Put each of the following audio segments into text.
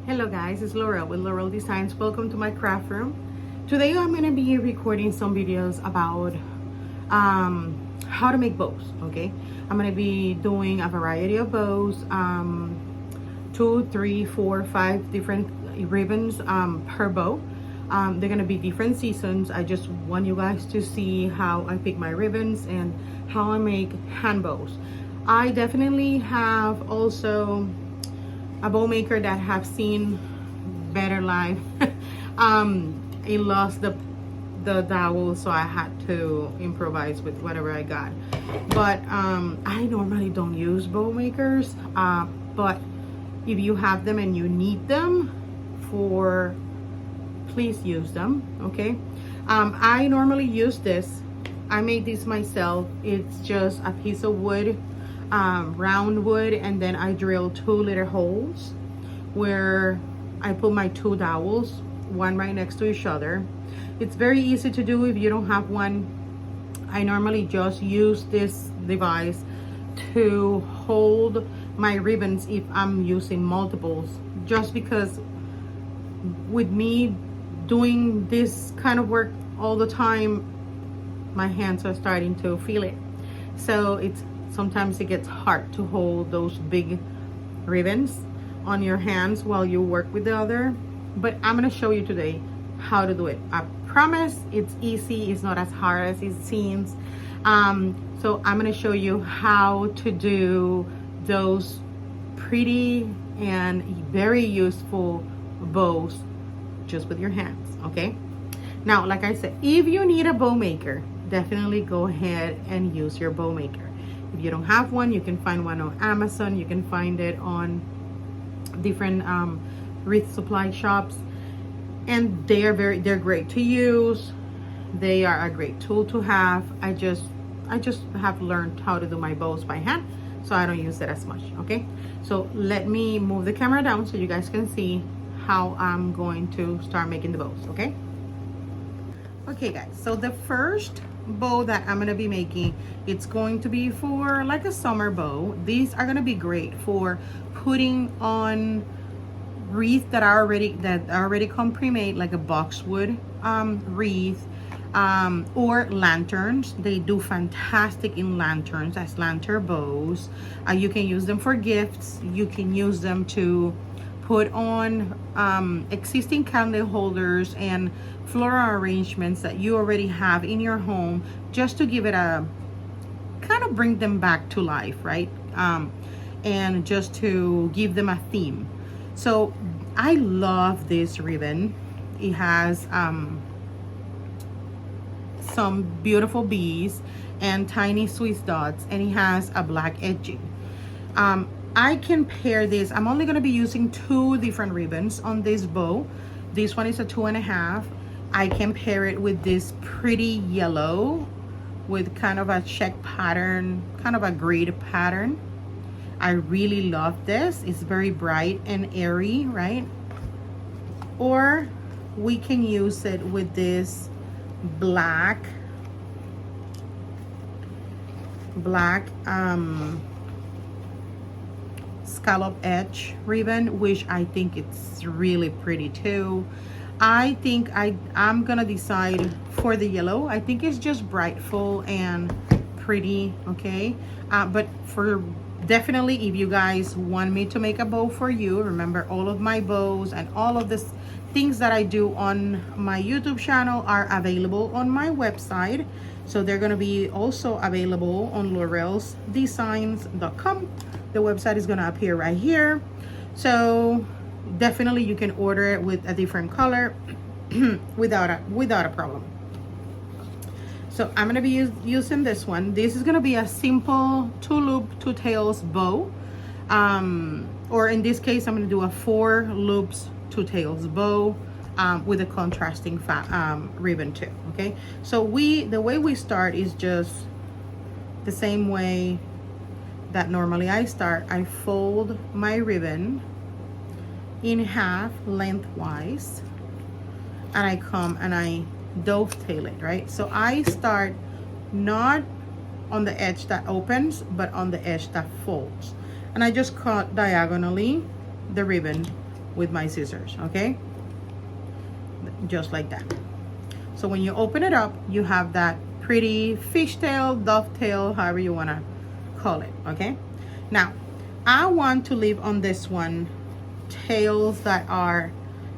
Hello guys, it's Laurel with Laurel Designs. Welcome to my craft room. Today I'm going to be recording some videos about how to make bows, okay? I'm going to be doing a variety of bows, 2, 3, 4, 5 different ribbons per bow. They're going to be different seasons. I just want you guys to see how I pick my ribbons and how I make hand bows. I definitely have also a bow maker that have seen better life. It lost the dowel, so I had to improvise with whatever I got. But I normally don't use bow makers, but if you have them and you need them for, please use them, okay? I normally use this. I made this myself. It's just a piece of wood, round wood, and then I drill 2 little holes where I put my 2 dowels, one right next to each other. It's very easy to do if you don't have one. I normally just use this device to hold my ribbons if I'm using multiples, just because with me doing this kind of work all the time, my hands are starting to feel it. So sometimes it gets hard to hold those big ribbons on your hands while you work with the other. But I'm going to show you today how to do it. I promise it's easy. It's not as hard as it seems. So I'm going to show you how to do those pretty and very useful bows just with your hands, okay? Now, like I said, if you need a bow maker, definitely go ahead and use your bow maker. If you don't have one, you can find one on Amazon. You can find it on different wreath supply shops, and they're great to use. They are a great tool to have. I just have learned how to do my bows by hand, so I don't use it as much, okay? So let me move the camera down so you guys can see how I'm going to start making the bows, okay? Okay guys, so the first bow that I'm going to be making, it's going to be for like a summer bow. These are going to be great for putting on wreaths that are already come pre-made, like a boxwood wreath, or lanterns. They do fantastic in lanterns as lantern bows. You can use them for gifts. You can use them to put on existing candle holders and floral arrangements that you already have in your home, just to give it a kind of bring them back to life, right? And just to give them a theme. So I love this ribbon. It has some beautiful bees and tiny Swiss dots, and it has a black edging. I can pair this. I'm only going to be using 2 different ribbons on this bow. This one is a 2.5. I can pair it with this pretty yellow with kind of a check pattern, kind of a grid pattern. I really love this. It's very bright and airy, right? Or we can use it with this black scallop edge ribbon, which I think it's really pretty too. I think I'm gonna decide for the yellow. I think it's just brightful and pretty, okay? But for definitely, if you guys want me to make a bow for you, remember all of my bows and all of this things that I do on my YouTube channel are available on my website. So they're gonna be also available on laurelsdesigns.com. The website is gonna appear right here. So definitely you can order it with a different color without a problem. So I'm gonna be using this one. This is gonna be a simple 2-loop 2 tails bow, or in this case I'm gonna do a 4 loops 2 tails bow with a contrasting ribbon too. Okay, so the way we start is just the same way that normally I start. I fold my ribbon in half lengthwise, and I come and I dovetail it, right? So I start not on the edge that opens, but on the edge that folds, and I just cut diagonally the ribbon with my scissors, okay? Just like that. So when you open it up, you have that pretty fishtail, dovetail, however you want to call it, okay? Now, I want to leave on this one tails that are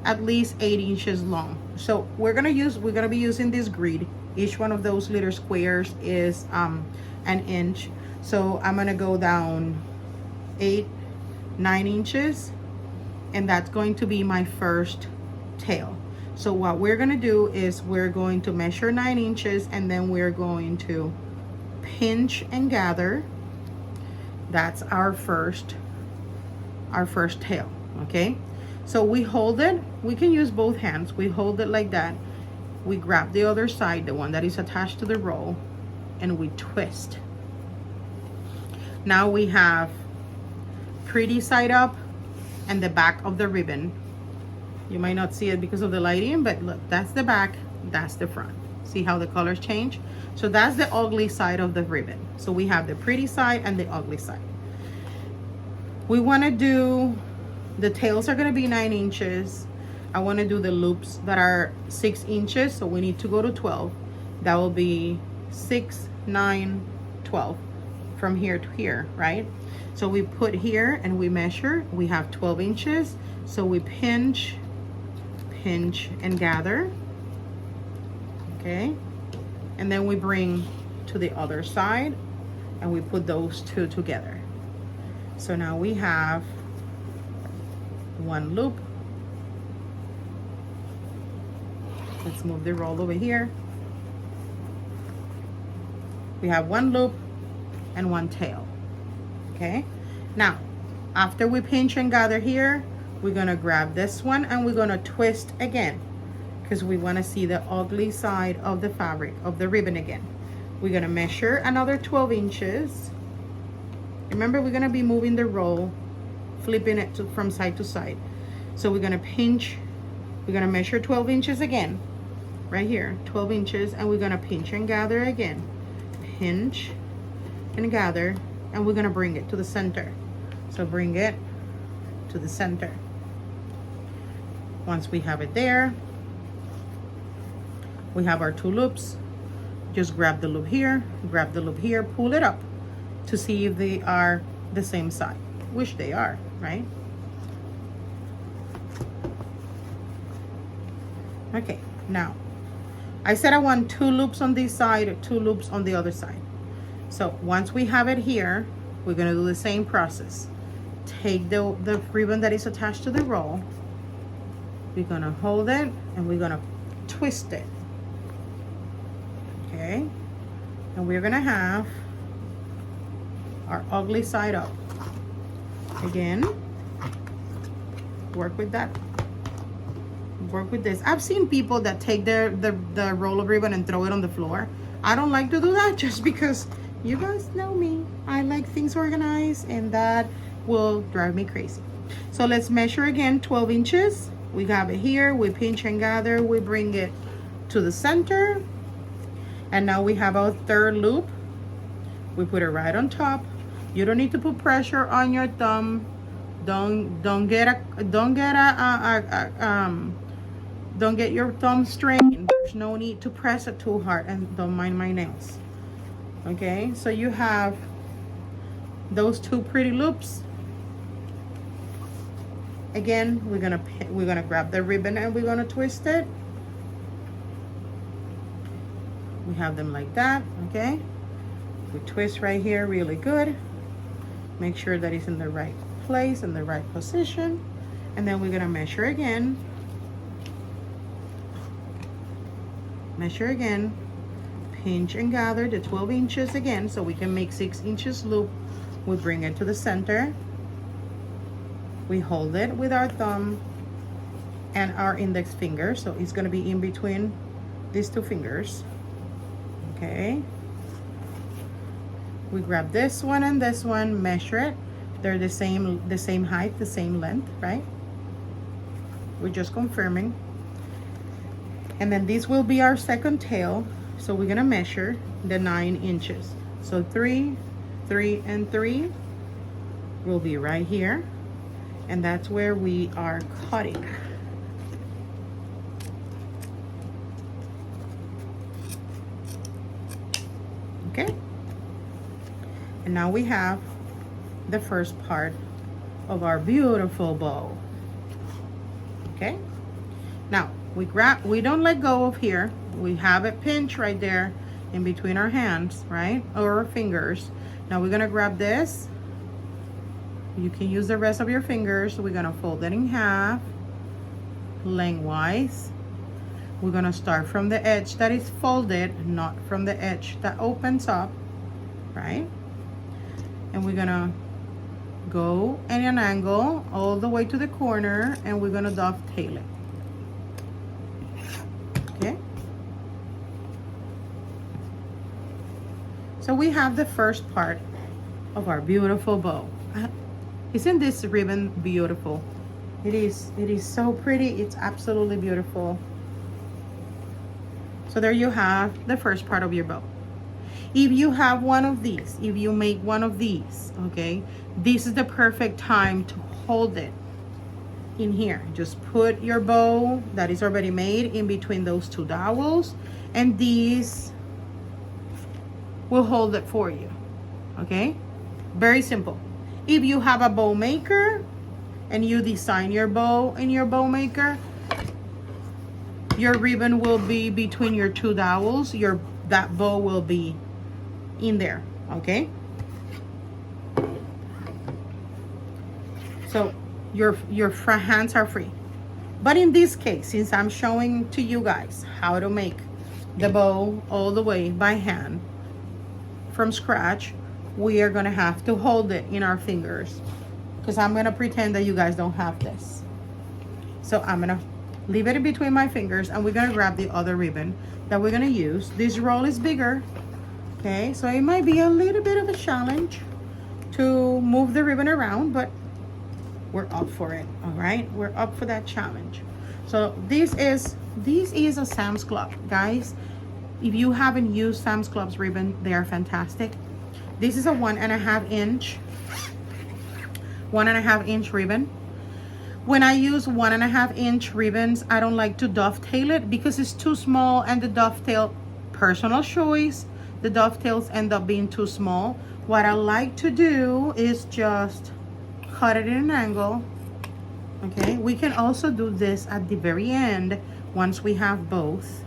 at least 8 inches long. So we're gonna be using this grid. Each one of those little squares is an inch. So I'm gonna go down 8, 9 inches, and that's going to be my first tail. So what we're gonna do is we're going to measure 9 inches, and then we're going to pinch and gather. That's our first tail, okay? So we hold it, we can use both hands. We hold it like that. We grab the other side, the one that is attached to the roll, and we twist. Now we have pretty side up and the back of the ribbon. You might not see it because of the lighting, but look, that's the back, that's the front. See how the colors change? So that's the ugly side of the ribbon. So we have the pretty side and the ugly side. We want to do, the tails are going to be 9 inches. I want to do the loops that are 6 inches, so we need to go to 12. That will be 6, 9, 12 from here to here, right? So we put here and we measure. We have 12 inches, so we pinch and gather, okay? And then we bring to the other side and we put those two together. So now we have one loop. Let's move the roll over here. We have one loop and one tail, okay? Now, after we pinch and gather here, we're gonna grab this one and we're gonna twist again, because we wanna see the ugly side of the fabric, of the ribbon again. We're gonna measure another 12 inches. Remember, we're gonna be moving the roll, flipping it from side to side. So we're gonna pinch, we're gonna measure 12 inches again, right here, 12 inches, and we're gonna pinch and gather again. Pinch and gather, and we're gonna bring it to the center. So bring it to the center. Once we have it there, we have our 2 loops. Just grab the loop here, grab the loop here, pull it up to see if they are the same side, which they are, right? Okay, now I said I want 2 loops on this side, 2 loops on the other side. So once we have it here, we're gonna do the same process. Take the ribbon that is attached to the roll, we're gonna hold it and we're gonna twist it, okay? And we're gonna have our ugly side up. Again, work with that, work with this. I've seen people that take the roll of ribbon and throw it on the floor. I don't like to do that, just because you guys know me. I like things organized, and that will drive me crazy. So let's measure again, 12 inches. We have it here, we pinch and gather, we bring it to the center, and now we have our 3rd loop. We put it right on top. You don't need to put pressure on your thumb. Don't get your thumb strained. There's no need to press it too hard, and don't mind my nails. Okay, so you have those 2 pretty loops. Again, we're gonna grab the ribbon and we're gonna twist it. We have them like that, okay? We twist right here really good. Make sure that it's in the right place, in the right position. And then we're gonna measure again. Measure again. Pinch and gather the 12 inches again, so we can make 6 inches loop. We bring it to the center. We hold it with our thumb and our index finger, so it's gonna be in between these 2 fingers, okay? We grab this one and this one, measure it. They're the same height, the same length, right? We're just confirming. And then this will be our 2nd tail, so we're gonna measure the 9 inches. So 3, 3, and 3 will be right here. And that's where we are cutting. Okay, and now we have the first part of our beautiful bow. Okay, now we don't let go of here. We have it pinched right there in between our hands, right, or our fingers. Now we're gonna grab this. You can use the rest of your fingers. We're gonna fold it in half lengthwise. We're gonna start from the edge that is folded, not from the edge that opens up, right? And we're gonna go in an angle all the way to the corner, and we're gonna dovetail it. Okay? So we have the first part of our beautiful bow. Isn't this ribbon beautiful? It is so pretty. It's absolutely beautiful. So there you have the first part of your bow. If you have one of these, if you make one of these, okay, this is the perfect time to hold it in here. Just put your bow that is already made in between those two dowels, and these will hold it for you. Okay, very simple. If you have a bow maker and you design your bow in your bow maker, your ribbon will be between your two dowels. That bow will be in there. Okay, so your hands are free. But in this case, since I'm showing to you guys how to make the bow all the way by hand from scratch, we are gonna have to hold it in our fingers, because I'm gonna pretend that you guys don't have this. So I'm gonna leave it in between my fingers, and we're gonna grab the other ribbon that we're gonna use. This roll is bigger, okay, so it might be a little bit of a challenge to move the ribbon around, but we're up for it. All right, we're up for that challenge. So this is a Sam's Club, guys. If you haven't used Sam's Club's ribbon, they are fantastic. This is a 1.5 inch ribbon. When I use 1.5 inch ribbons, I don't like to dovetail it because it's too small, and the dovetail, personal choice, the dovetails end up being too small. What I like to do is just cut it in an angle. Okay, we can also do this at the very end once we have both.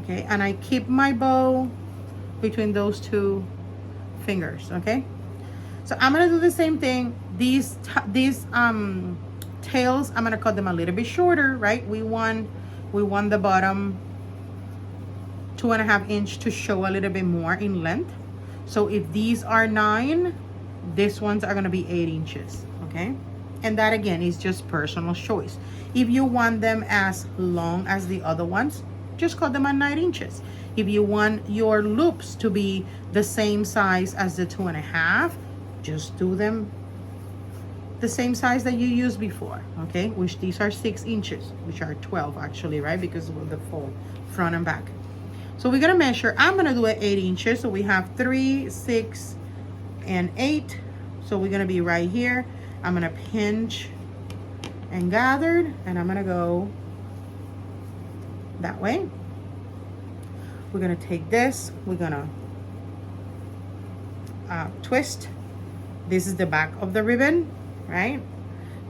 Okay, and I keep my bow between those two fingers. Okay, so I'm gonna do the same thing. These tails, I'm gonna cut them a little bit shorter, right? We want the bottom 2.5 inch to show a little bit more in length. So if these are 9, these ones are gonna be 8 inches. Okay, and that again is just personal choice. If you want them as long as the other ones, just cut them at 9 inches. If you want your loops to be the same size as the 2.5, just do them the same size that you used before. Okay, which these are 6 inches, which are 12 actually, right, because of the fold front and back. So we're gonna measure. I'm gonna do it 8 inches. So we have 3, 6, and 8. So we're gonna be right here. I'm gonna pinch and gather, and I'm gonna go that way. We're gonna take this, we're gonna twist. This is the back of the ribbon, right?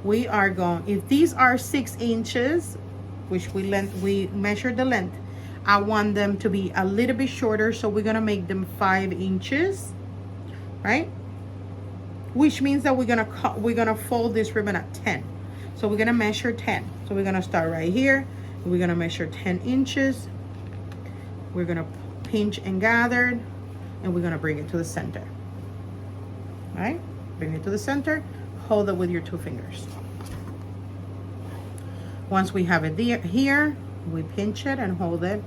We are going, if these are 6 inches, which we measured the length, I want them to be a little bit shorter, so we're gonna make them 5 inches, right? Which means that we're gonna fold this ribbon at 10. So we're gonna measure 10. So we're gonna start right here. We're gonna measure 10 inches. We're gonna pinch and gather, and we're gonna bring it to the center. All right, bring it to the center. Hold it with your 2 fingers. Once we have it there, here, we pinch it and hold it.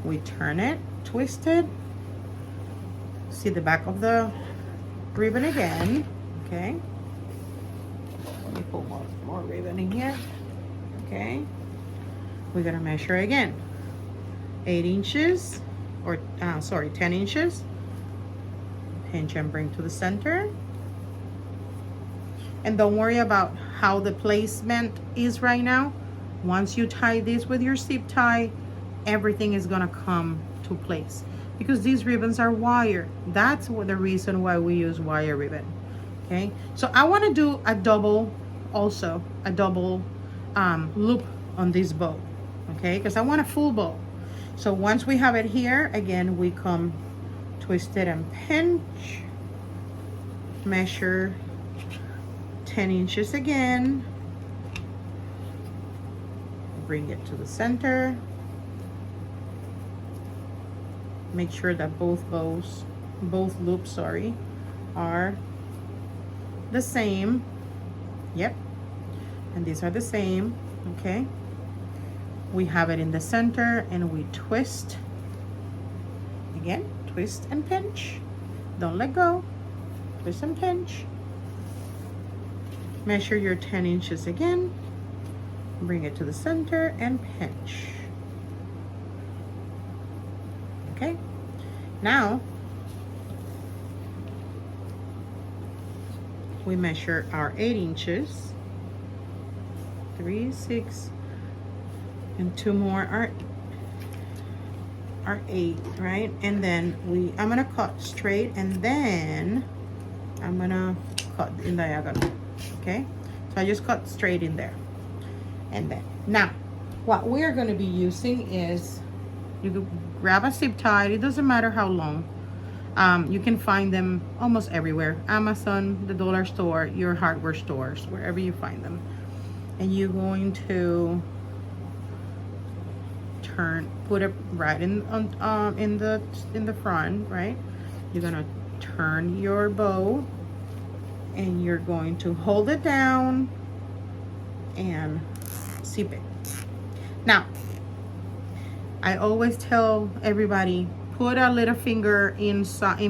We turn it, twist it. See the back of the ribbon again. Okay. Let me pull more ribbon in here. Okay. We're gonna measure again. 8 inches, or 10 inches. Pinch and bring to the center. And don't worry about how the placement is right now. Once you tie this with your zip tie, everything is gonna come to place, because these ribbons are wire. That's the reason why we use wire ribbon. Okay, so I want to do a double, also a double loop on this bow, okay, because I want a full bow. So once we have it here, again, we come twist it and pinch, measure 10 inches again, bring it to the center, make sure that both loops, sorry, are the same. Yep, and these are the same. Okay, we have it in the center, and we twist again, twist and pinch, don't let go, twist and pinch, measure your 10 inches again, bring it to the center and pinch. Okay, now we measure our 8 inches, 3, 6, and 2 more are 8, right? And then I'm gonna cut straight, and then I'm gonna cut in diagonal. Okay, so I just cut straight in there. And then now what we're going to be using is, you can grab a zip tie, it doesn't matter how long. You can find them almost everywhere, Amazon, the dollar store, your hardware stores, wherever you find them. And you're going to put it right in the front, right? You're gonna turn your bow, and you're going to hold it down and zip it. Now, I always tell everybody, put a little finger in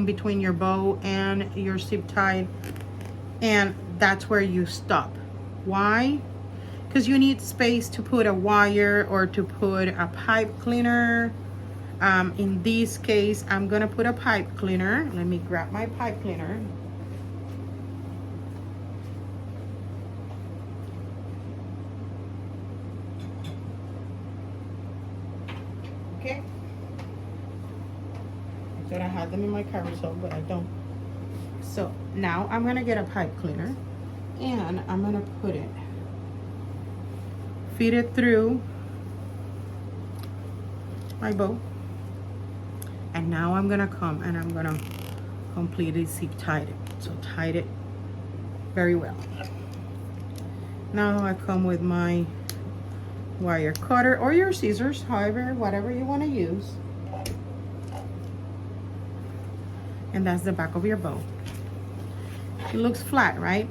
between your bow and your zip tie, and that's where you stop. Why? Because you need space to put a wire or to put a pipe cleaner. In this case, I'm gonna put a pipe cleaner. Let me grab my pipe cleaner. Okay. I thought I had them in my carousel, but I don't. So now I'm gonna get a pipe cleaner, and I'm gonna put it, feed it through my bow, and now I'm gonna come and I'm gonna completely zip tie it. So tied it very well. Now I come with my wire cutter or your scissors, however, whatever you want to use, and that's the back of your bow. It looks flat, right?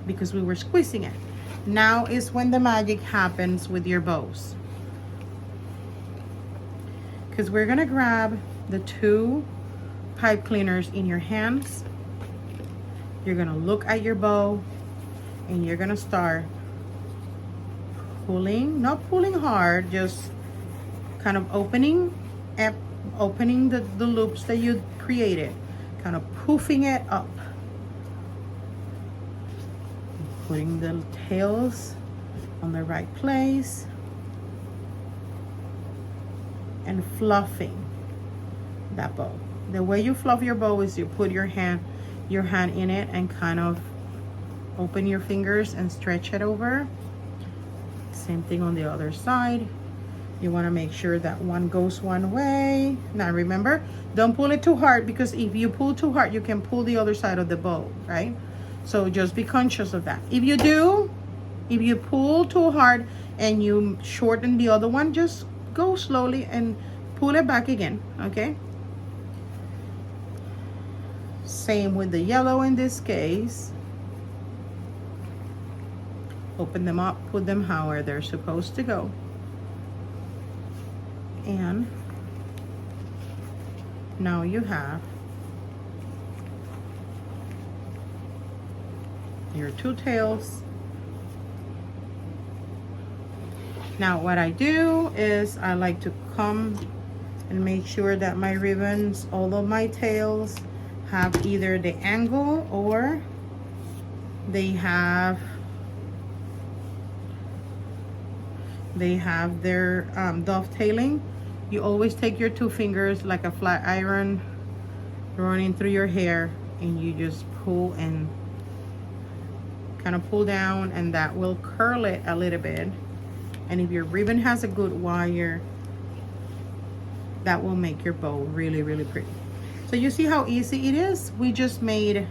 Because we were squeezing it. Now is when the magic happens with your bows, because we're gonna grab the 2 pipe cleaners in your hands. You're gonna look at your bow, and you're gonna start pulling, not pulling hard, just kind of opening the loops that you created, kind of poofing it up, putting the tails on the right place, and fluffing that bow. The way you fluff your bow is you put your hand in it and kind of open your fingers and stretch it over. Same thing on the other side. You want to make sure that one goes one way. Now remember, don't pull it too hard, because if you pull too hard, you can pull the other side of the bow, right? So just be conscious of that. If you pull too hard and you shorten the other one, just go slowly and pull it back again, okay? Same with the yellow in this case. Open them up, put them however they're supposed to go. And now you have your 2 tails. Now what I do is I like to come and make sure that my ribbons, all of my tails, have either the angle or They have their dovetailing. You always take your 2 fingers like a flat iron running through your hair, and you just pull and kind of pull down, and that will curl it a little bit. And if your ribbon has a good wire, that will make your bow really, really pretty. So you see how easy it is? We just made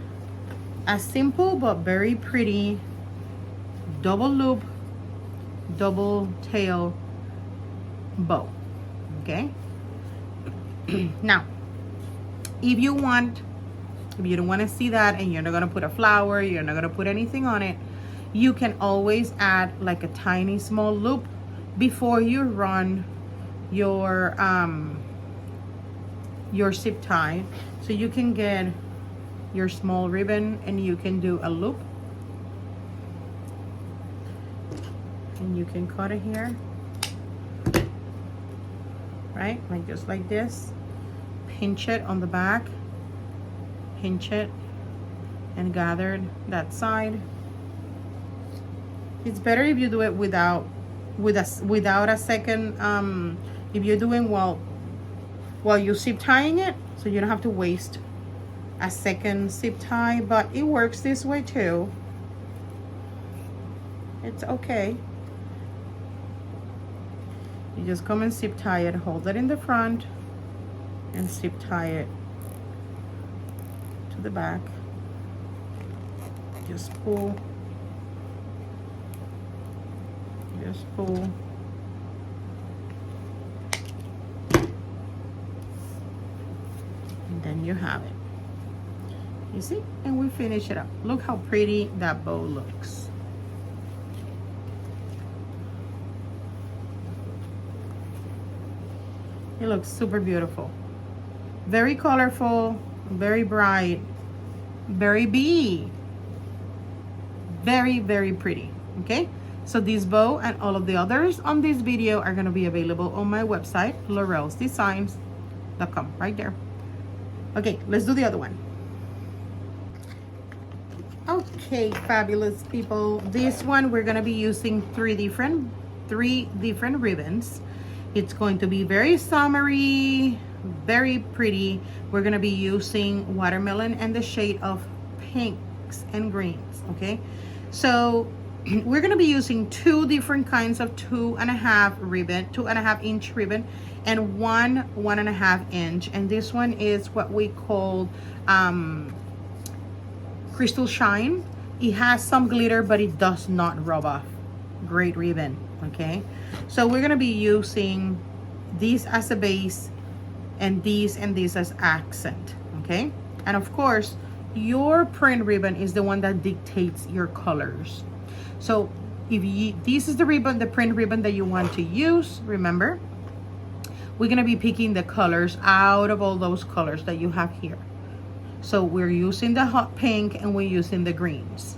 a simple but very pretty double loop, double tail bow. Okay. Now, if you don't want to see that and you're not going to put a flower, you're not going to put anything on it, you can always add like a tiny small loop before you run your zip tie. So you can get your small ribbon and you can do a loop, and you can cut it here, right? Like just like this. Pinch it on the back, pinch it, and gather that side. It's better if you do it without a second, if you're doing while you're zip tying it, so you don't have to waste a second zip tie, but it works this way too. It's okay. You just come and zip tie it, hold it in the front, and zip tie it to the back. Just pull. Just pull. And then you have it. You see? And we finish it up. Look how pretty that bow looks. It looks super beautiful. Very colorful, very bright, very bee. Very, very pretty. Okay? So this bow and all of the others on this video are going to be available on my website, laurelsdesigns.com, right there. Okay, let's do the other one. Okay, fabulous people. This one we're going to be using three different ribbons. It's going to be very summery, very pretty. We're going to be using watermelon and the shade of pinks and greens. Okay, so we're going to be using 2 different kinds of 2.5 inch ribbon, and 1.5 inch, and this one is what we call crystal shine. It has some glitter, but it does not rub off. Great ribbon. Okay, so we're going to be using these as a base and these as accent. Okay, and of course your print ribbon is the one that dictates your colors. So if this is the print ribbon that you want to use, remember, we're going to be picking the colors out of all those colors that you have here. So we're using the hot pink and we're using the greens.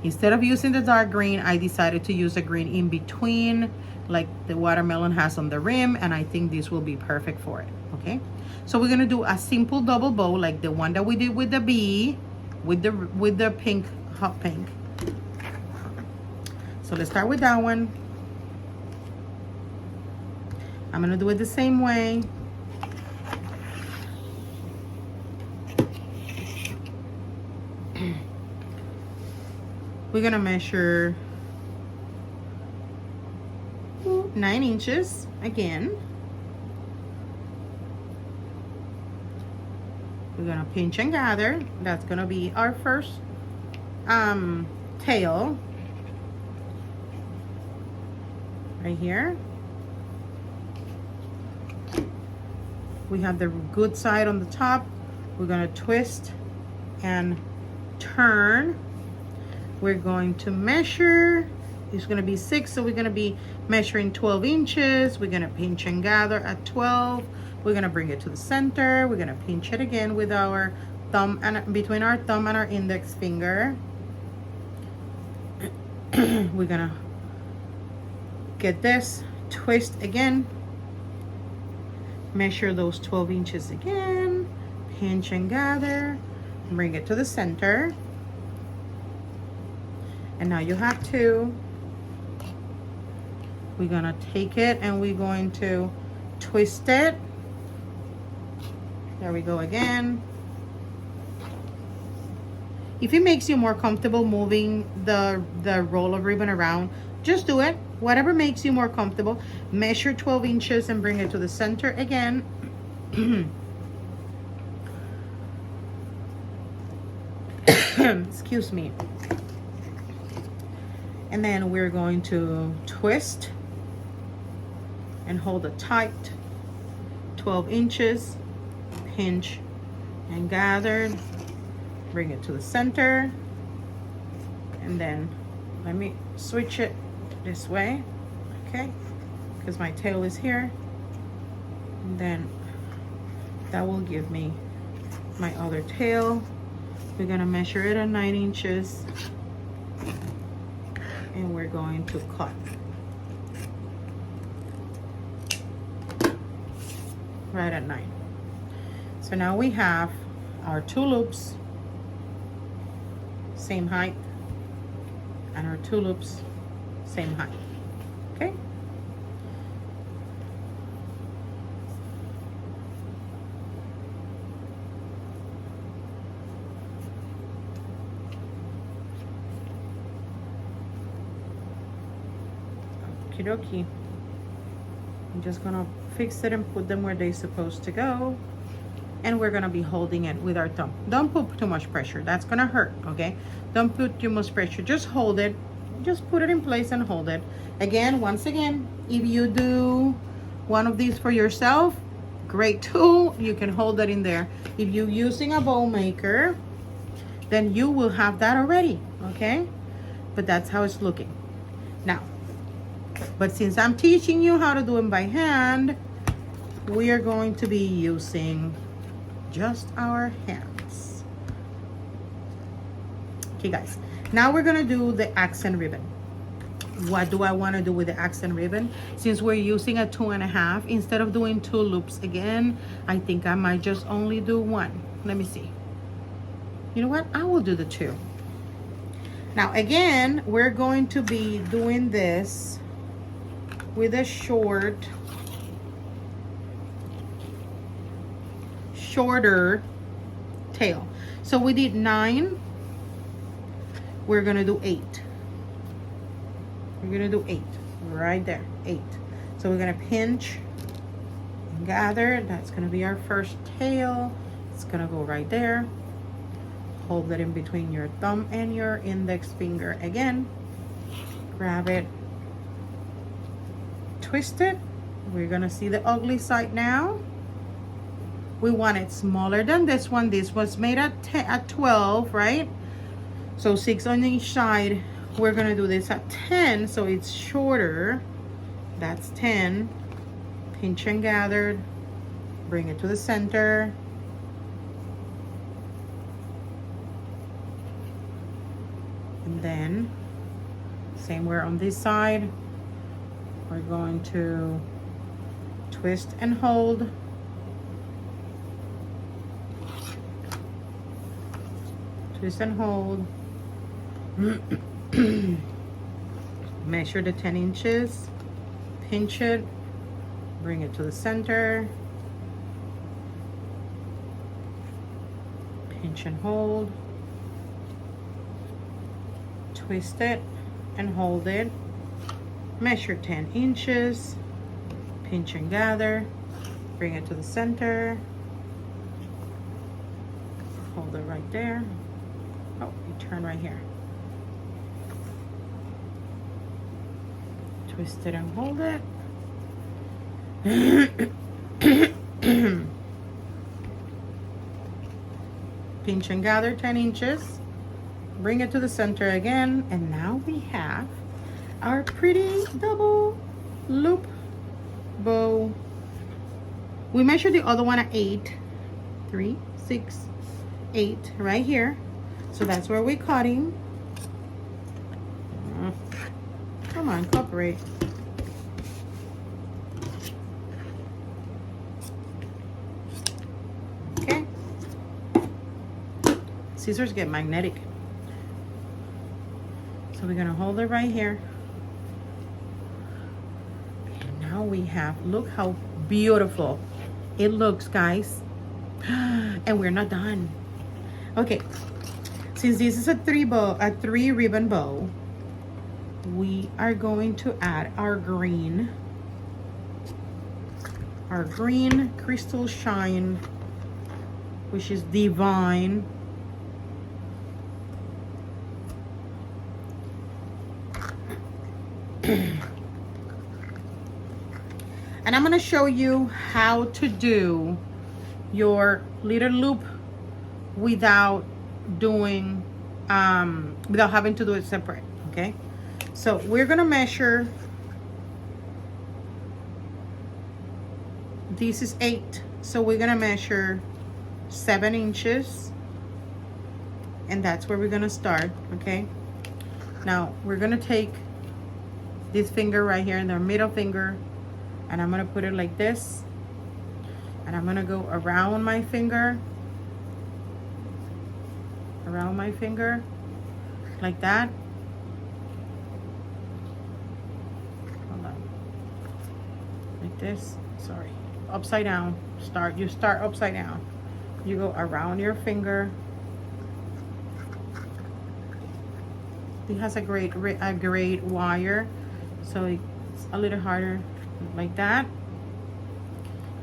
Instead of using the dark green, I decided to use a green in between, like the watermelon has on the rim, and I think this will be perfect for it. Okay, so we're going to do a simple double bow like the one that we did with the bee, with the pink, hot pink. So let's start with that one. I'm going to do it the same way. We're going to measure 9 inches again. We're going to pinch and gather. That's going to be our first tail. Right here. We have the good side on the top. We're going to twist and turn. We're going to measure. It's going to be 6, so we're going to be measuring 12 inches. We're going to pinch and gather at 12. We're going to bring it to the center. We're going to pinch it again with our thumb, and between our thumb and our index finger. We're going to get this, twist again, measure those 12 inches again, pinch and gather, bring it to the center. And now you have 2. We're gonna take it and we're going to twist it. There we go again. If it makes you more comfortable moving the roll of ribbon around, just do it. Whatever makes you more comfortable. Measure 12 inches and bring it to the center again. Excuse me. And then we're going to twist and hold it tight. 12 inches, pinch and gathered. Bring it to the center. And then let me switch it this way, okay? Because my tail is here. And then that will give me my other tail. We're gonna measure it at 9 inches. And we're going to cut. Right at 9. So now we have our 2 loops, same height, and our 2 loops, same height. Okay? Okie dokie. I'm just gonna fix it and put them where they're supposed to go. And we're gonna be holding it with our thumb. Don't put too much pressure. That's gonna hurt, okay? Don't put too much pressure. Just hold it. Just put it in place and hold it. Again, once again, if you do one of these for yourself, great tool. You can hold that in there. If you're using a bow maker, then you will have that already, okay? But that's how it's looking. Now, but since I'm teaching you how to do them by hand, we are going to be using just our hands. Okay, guys. Now we're gonna do the accent ribbon. What do I want to do with the accent ribbon? Since we're using a 2.5, instead of doing 2 loops again, I think I might just only do 1. Let me see. You know what? I will do the 2. Now again, we're going to be doing this with a shorter tail. So we did 9. We're gonna do 8. We're gonna do 8 right there, 8. So we're gonna pinch and gather. That's gonna be our first tail. It's gonna go right there. Hold that in between your thumb and your index finger again. Grab it, twist it. We're gonna see the ugly side now. We want it smaller than this one. This was made at 12, right? So 6 on each side. We're gonna do this at 10, so it's shorter. That's 10. Pinch and gathered. Bring it to the center. And then, same way on this side. We're going to twist and hold. Twist and hold. Measure the 10 inches. Pinch it. Bring it to the center. Pinch and hold. Twist it and hold it. Measure 10 inches. Pinch and gather. Bring it to the center. Hold it right there. Oh, you turn right here. Twist it and hold it. Pinch and gather 10 inches. Bring it to the center again. And now we have our pretty double loop bow. We measured the other one at 8. 3, 6, 8 right here. So that's where we're cutting. Come on, cooperate. Okay. Scissors get magnetic. So So we're gonna hold it right here. And now we have, look how beautiful it looks, guys. And we're not done. Okay, since this is a three ribbon bow, we are going to add our green crystal shine, which is divine. And I'm going to show you how to do your little loop without doing without having to do it separate. Okay, so we're going to measure. This is 8, so we're going to measure 7 inches, and that's where we're going to start. Okay, now we're going to take this finger right here, in the middle finger, and I'm going to put it like this, and I'm going to go around my finger like that. Hold on. Like this. Sorry. Upside down. You start upside down. You go around your finger. It has a great wire, so it's a little harder, like that.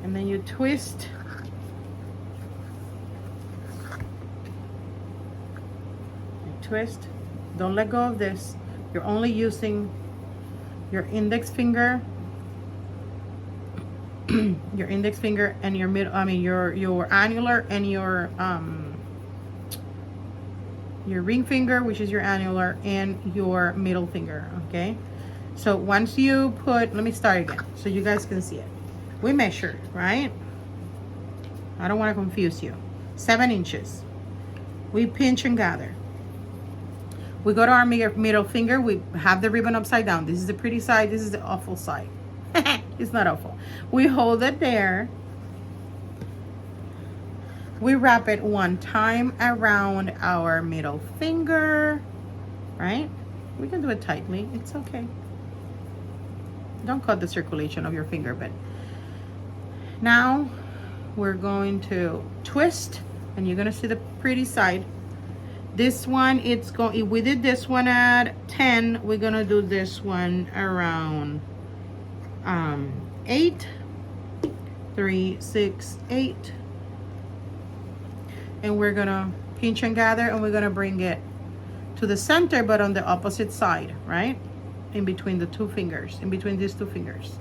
And then you twist. Twist. Don't let go of this. You're only using your index finger, your index finger and your middle. I mean your annular and your ring finger, which is your annular, and your middle finger. Okay. So once you put, let me start again so you guys can see it. We measure, right? I don't want to confuse you. 7 inches. We pinch and gather. We go to our middle finger. We have the ribbon upside down. This is the pretty side. This is the awful side. It's not awful. We hold it there. We wrap it one time around our middle finger, right? We can do it tightly. It's okay. Don't cut the circulation of your finger, but now we're going to twist, and you're gonna see the pretty side. This one, we did this one at 10. We're gonna do this one around 8, 3, 6, 8. And we're gonna pinch and gather, and we're gonna bring it to the center, but on the opposite side, right? In between the two fingers, in between these two fingers.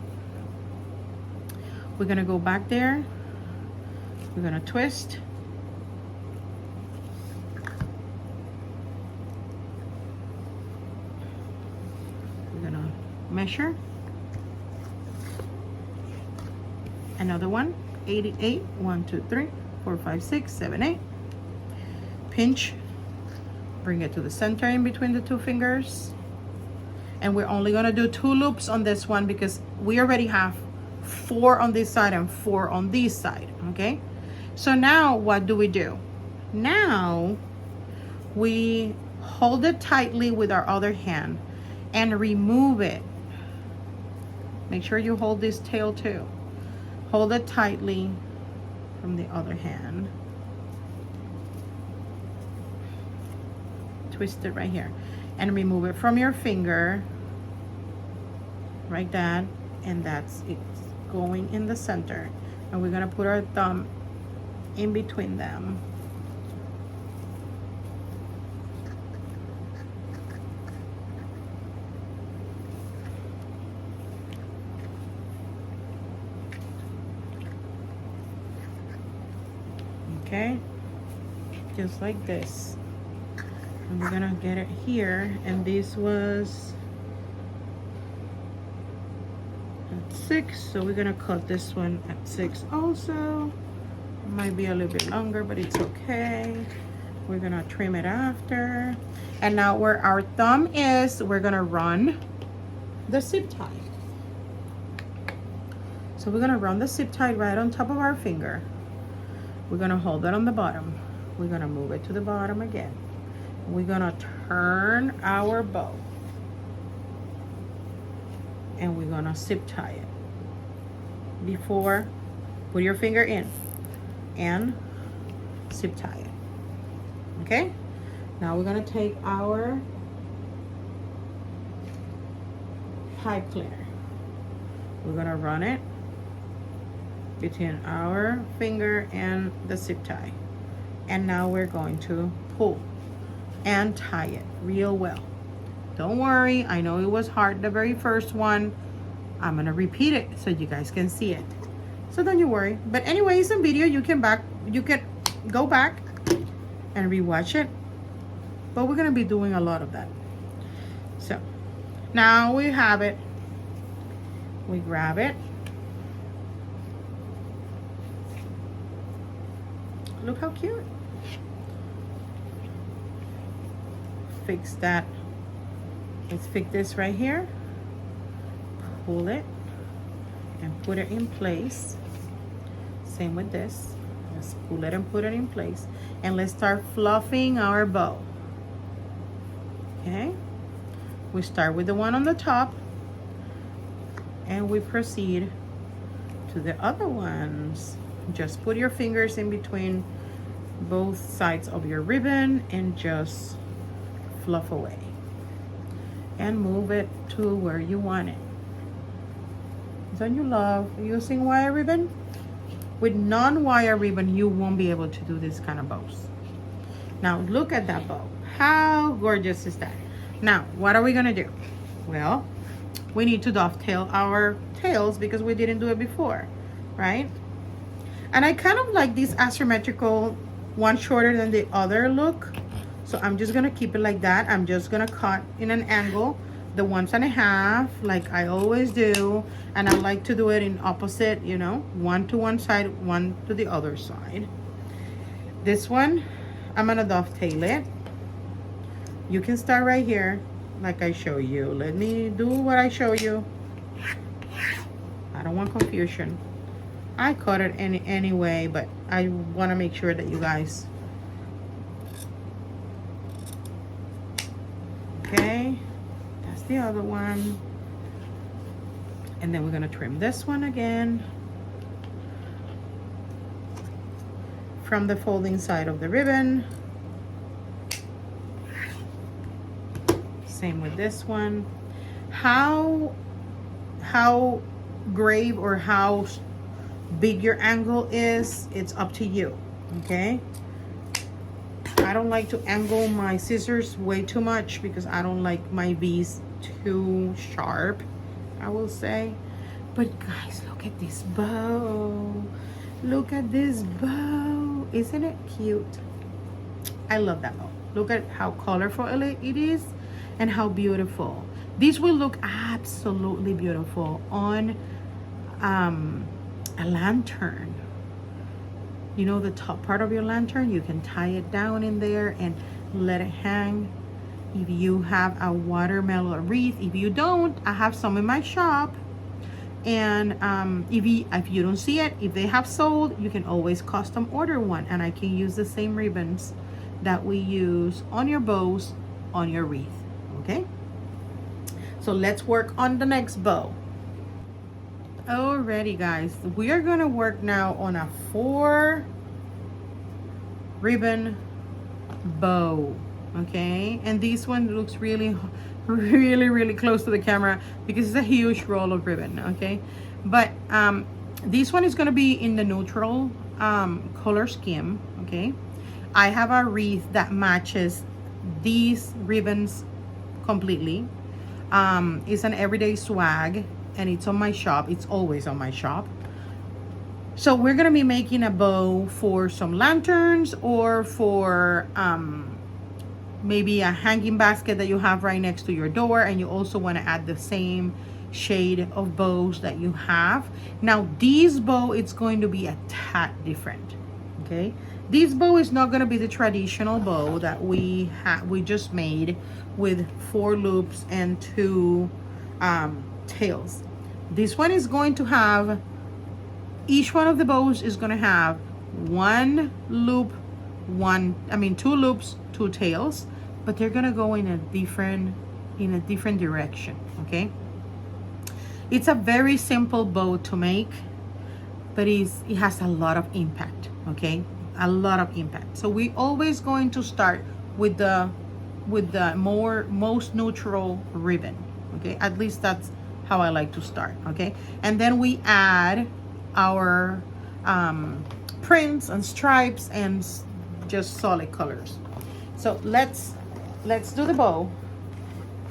We're gonna go back there. We're gonna twist. We're gonna measure. Another one, 88, 1, 2, 3, 4, 5, 6, 7, 8. Pinch, bring it to the center in between the two fingers. And we're only gonna do 2 loops on this one because we already have 4 on this side and 4 on this side, okay? So now what do? Now we hold it tightly with our other hand and remove it. Make sure you hold this tail too. Hold it tightly from the other hand. Twist it right here and remove it from your finger, like that, and that's it, going in the center. And we're gonna put our thumb in between them. Okay, just like this. And we're gonna get it here, and this was at 6, so we're gonna cut this one at 6 also. It might be a little bit longer, but it's okay. We're gonna trim it after. And now where our thumb is, we're gonna run the zip tie. So we're gonna run the zip tie right on top of our finger. We're gonna hold it on the bottom. We're gonna move it to the bottom again. We're gonna turn our bow. and we're gonna zip tie it. Before, put your finger in and zip tie it. Okay, now we're gonna take our pipe cleaner. We're gonna run it between our finger and the zip tie, and now we're going to pull and tie it real well. Don't worry, I know it was hard the very first one. I'm gonna repeat it so you guys can see it, so don't you worry. But anyways, in video you can go back and rewatch it, but we're gonna be doing a lot of that. So now we have it. We grab it. Look how cute. Fix that. Let's fix this right here. Pull it and put it in place. Same with this. Let's pull it and put it in place. And let's start fluffing our bow. Okay? We start with the one on the top and we proceed to the other ones. Just put your fingers in between both sides of your ribbon and just fluff away and move it to where you want it. Don't you love using wire ribbon? With non-wire ribbon, you won't be able to do this kind of bows. Now look at that bow. How gorgeous is that? Now, what are we gonna do? Well, we need to dovetail our tails because we didn't do it before, right? And I kind of like this asymmetrical, one shorter than the other look. So I'm just gonna keep it like that. I'm just gonna cut in an angle, the 1.5, like I always do. And I like to do it in opposite, you know, one to one side, one to the other side. This one, I'm gonna dovetail it. You can start right here, like I show you. Let me do what I show you. I don't want confusion. I cut it anyway, but I want to make sure that you guys. Okay, that's the other one. And then we're going to trim this one again from the folding side of the ribbon. Same with this one. How grave or how big your angle is, it's up to you. Okay, I don't like to angle my scissors way too much because I don't like my V's too sharp, I will say. But guys, look at this bow. Look at this bow. Isn't it cute? I love that bow. Look at how colorful it is and how beautiful. This will look absolutely beautiful on a lantern. You know, the top part of your lantern, you can tie it down in there and let it hang. If you have a watermelon wreath, if you don't, I have some in my shop. And if you don't see it, if they have sold, you can always custom order one, and I can use the same ribbons that we use on your bows on your wreath. Okay, so let's work on the next bow. Alrighty guys, we are gonna work now on a 4 ribbon bow. Okay, and this one looks really close to the camera because it's a huge roll of ribbon. Okay, but this one is going to be in the neutral color scheme. Okay, I have a wreath that matches these ribbons completely. It's an everyday swag and it's on my shop. It's always on my shop. So we're going to be making a bow for some lanterns or for maybe a hanging basket that you have right next to your door, and you also want to add the same shade of bows that you have. Now this bow, it's going to be a tad different. Okay, this bow is not going to be the traditional bow that we just made with 4 loops and 2 tails. This one is going to have, each one of the bows is going to have 1 loop, 2 loops, 2 tails, but they're gonna go in a different direction. Okay, It's a very simple bow to make, but it has a lot of impact, okay? A lot of impact. So we always going to start with the most neutral ribbon, okay? At least that's how I like to start, okay? And then we add our prints and stripes and just solid colors. So let's do the bow.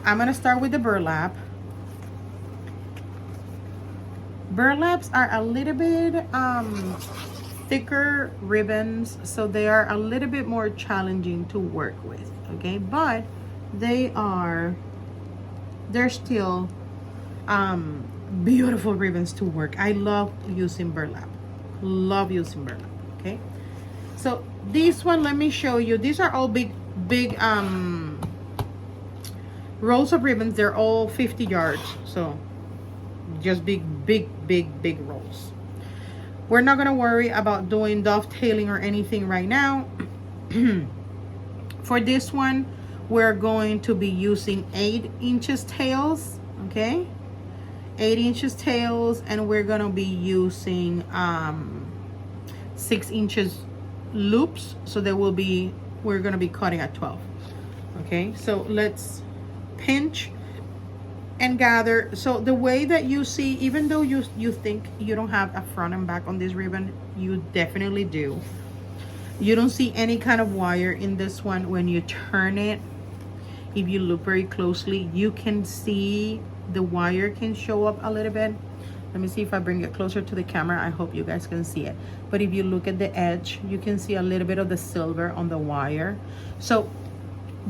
I'm gonna start with the burlap. Burlaps are a little bit thicker ribbons, so they are a little bit more challenging to work with, okay? But they're still beautiful ribbons to work. I love using burlap. Love using burlap, okay? So this one, let me show you. These are all big rolls of ribbons. They're all 50 yards, so just big rolls. We're not gonna worry about doing dovetailing or anything right now. For this one, we're going to be using 8 inches tails, okay? 8 inches tails, and we're gonna be using 6 inches loops, so we're gonna be cutting at 12. Okay, so let's pinch and gather. So the way that you see, even though you think you don't have a front and back on this ribbon, you definitely do. You don't see any kind of wire in this one. When you turn it, if you look very closely, you can see the wire can show up a little bit. Let me see if I bring it closer to the camera. I hope you guys can see it. But if you look at the edge, you can see a little bit of the silver on the wire. So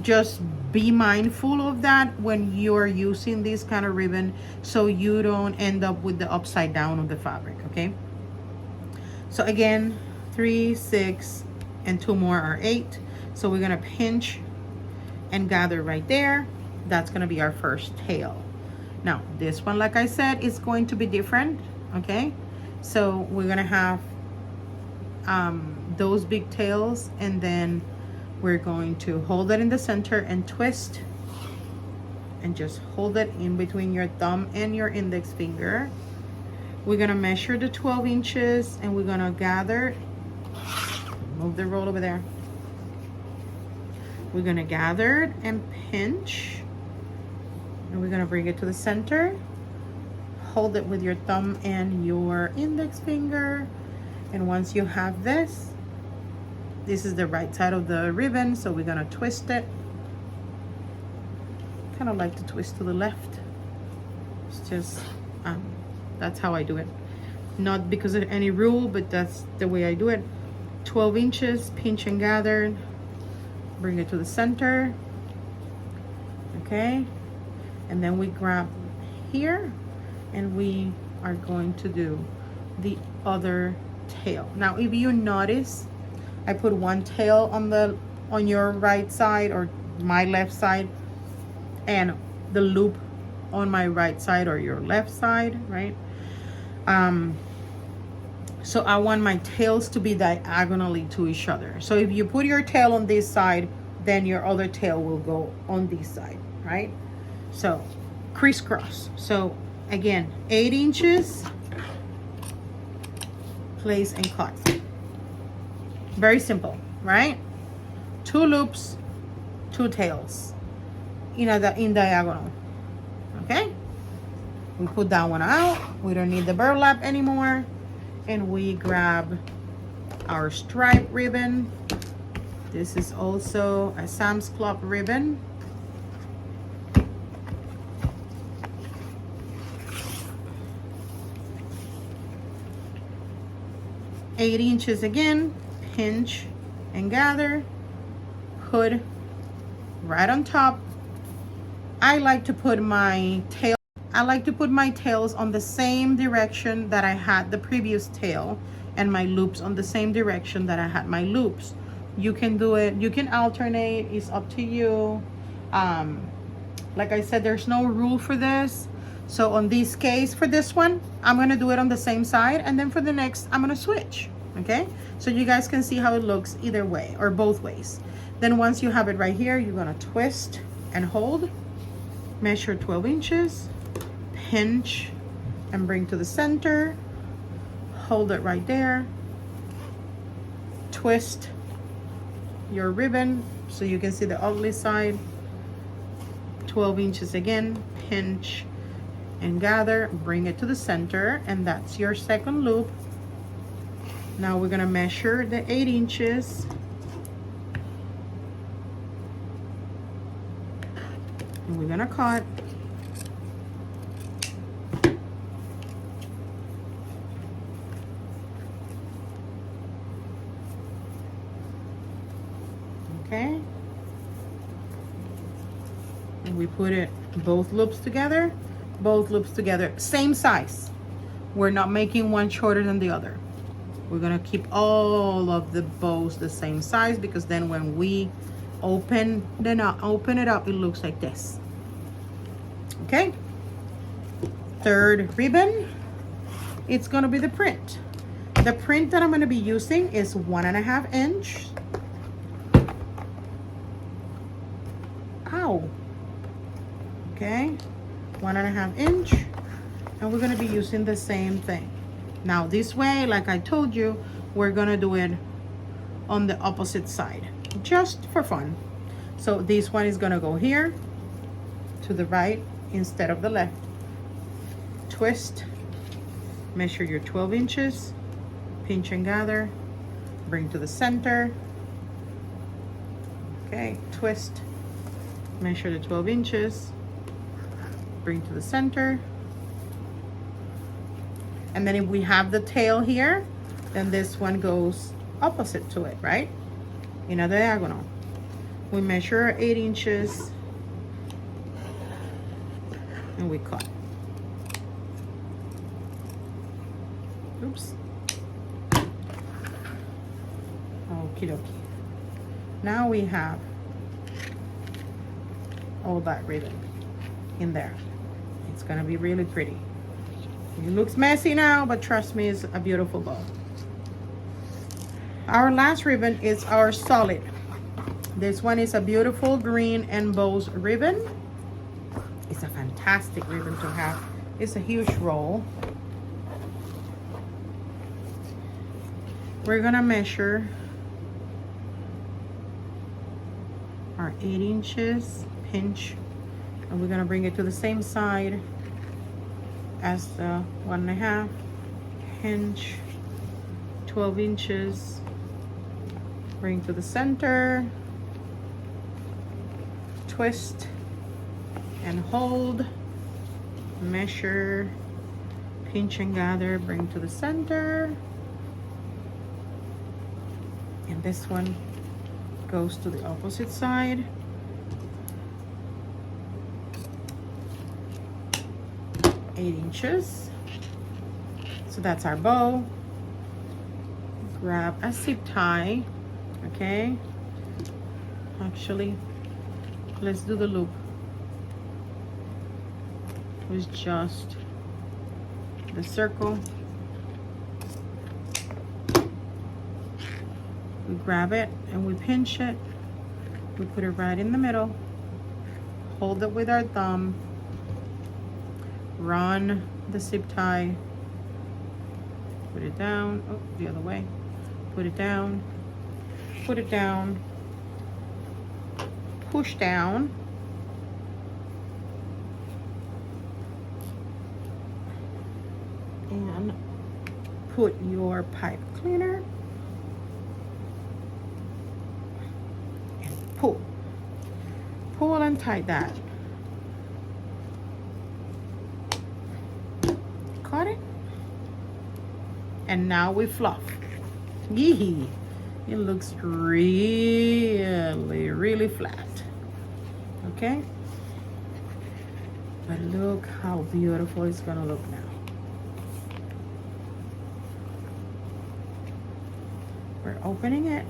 just be mindful of that when you're using this kind of ribbon, so you don't end up with the upside down of the fabric, okay? So again, 3, 6, and 2 more are 8. So we're gonna pinch and gather right there. That's gonna be our first tail. Now this one, like I said, is going to be different, okay? So we're gonna have those big tails, and then we're going to hold it in the center and twist, and just hold it in between your thumb and your index finger. We're gonna measure the 12 inches, and we're gonna gather, move the roll over there. We're gonna gather it and pinch, and we're gonna bring it to the center. Hold it with your thumb and your index finger, and once you have this is the right side of the ribbon, so we're gonna twist it. Kind of like to twist to the left. It's just that's how I do it, not because of any rule, but that's the way I do it. 12 inches, pinch and gather, bring it to the center, okay? And then we grab here, and we are going to do the other tail. Now if you notice, I put one tail on your right side, or my left side, and the loop on my right side or your left side, right? So I want my tails to be diagonally to each other. So if you put your tail on this side, then your other tail will go on this side, right? So crisscross. So again, 8 inches, place and cut. Very simple, right? 2 loops, 2 tails in diagonal, okay? We put that one out. We don't need the burlap anymore, and we grab our stripe ribbon. This is also a Sam's Club ribbon. Eight inches again. Pinch and gather, put right on top. I like to put my tails on the same direction that I had the previous tail, and my loops on the same direction that I had my loops. You can do it, you can alternate, it's up to you. Like I said, there's no rule for this. So on this case, for this one, I'm gonna do it on the same side, and then for the next, I'm gonna switch, okay? So you guys can see how it looks either way, or both ways. Then once you have it right here, you're gonna twist and hold, measure 12 inches, pinch and bring to the center. Hold it right there. Twist your ribbon so you can see the ugly side. 12 inches again, pinch and gather, bring it to the center, and that's your second loop. Now we're gonna measure the 8 inches. And we're gonna cut. Okay. And we put it both loops together, same size. We're not making one shorter than the other. We're gonna keep all of the bows the same size, because then when we open it up, it looks like this. Okay. Third ribbon, it's gonna be the print. The print that I'm gonna be using is 1.5 inch. Ow. Okay, 1.5 inch, and we're gonna be using the same thing. Now this way, like I told you, we're gonna do it on the opposite side, just for fun. So this one is gonna go here to the right instead of the left. Twist, measure your 12 inches, pinch and gather, bring to the center. Okay, twist, measure the 12 inches, bring to the center. And then if we have the tail here, then this one goes opposite to it, right? In a diagonal. We measure 8 inches and we cut. Oops. Okie dokie. Now we have all that ribbon in there. It's gonna be really pretty. It looks messy now, but trust me, it's a beautiful bow. Our last ribbon is our solid. This one is a beautiful green and bows ribbon. It's a fantastic ribbon to have. It's a huge roll. We're gonna measure our 8 inches, pinch, and we're gonna bring it to the same side as the 1.5, hinge, 12 inches, bring to the center, twist and hold, measure, pinch and gather, bring to the center, and this one goes to the opposite side. 8 inches. So that's our bow. Grab a zip tie. Okay. Actually, let's do the loop with just the circle. We grab it and we pinch it. We put it right in the middle. Hold it with our thumb. Run the zip tie, put it down, oh, the other way, put it down, push down, and put your pipe cleaner, and pull and tie that. Got it? And now we fluff. Yee! It looks really flat. Okay? But look how beautiful it's gonna look now. We're opening it.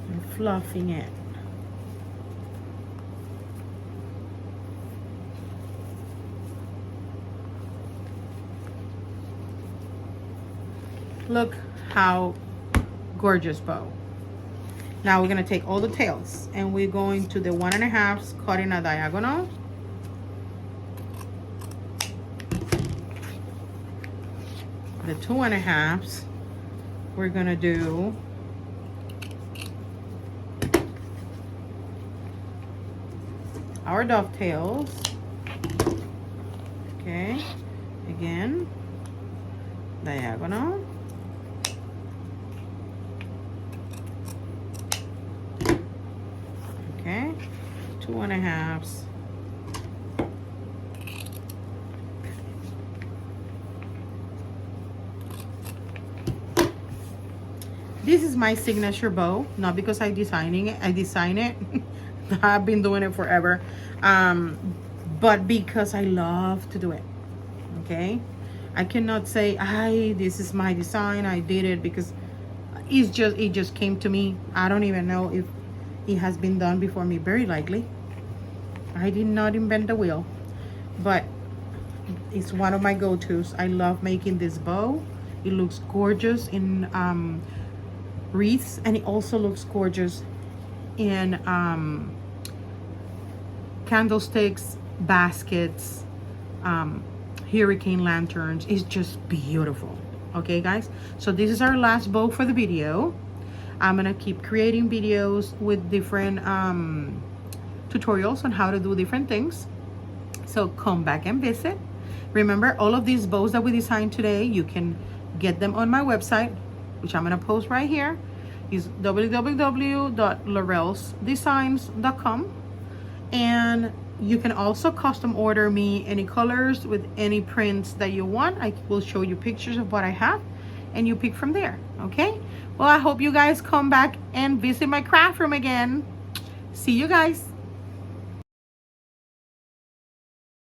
And fluffing it. Look how gorgeous bow. Now we're gonna take all the tails and we're going to the 1.5, cutting a diagonal. The 2.5, we're gonna do our dovetails. Okay, again, diagonal. Okay, 2.5. This is my signature bow, not because I design it. I've been doing it forever, but because I love to do it. Okay, I cannot say, this is my design, I did it, because it just came to me. I don't even know if it has been done before me. Very likely. I did not invent the wheel, but it's one of my go-tos. I love making this bow. It looks gorgeous in wreaths, and it also looks gorgeous in candlesticks, baskets, hurricane lanterns. It's just beautiful. Okay, guys, so this is our last bow for the video. I'm gonna keep creating videos with different tutorials on how to do different things, so come back and visit. Remember, all of these bows that we designed today, you can get them on my website, which I'm gonna post right here. Is www.laurelsdesigns.com, and you can also custom order me any colors with any prints that you want. I will show you pictures of what I have, and you pick from there. Okay, well, I hope you guys come back and visit my craft room again. See you guys.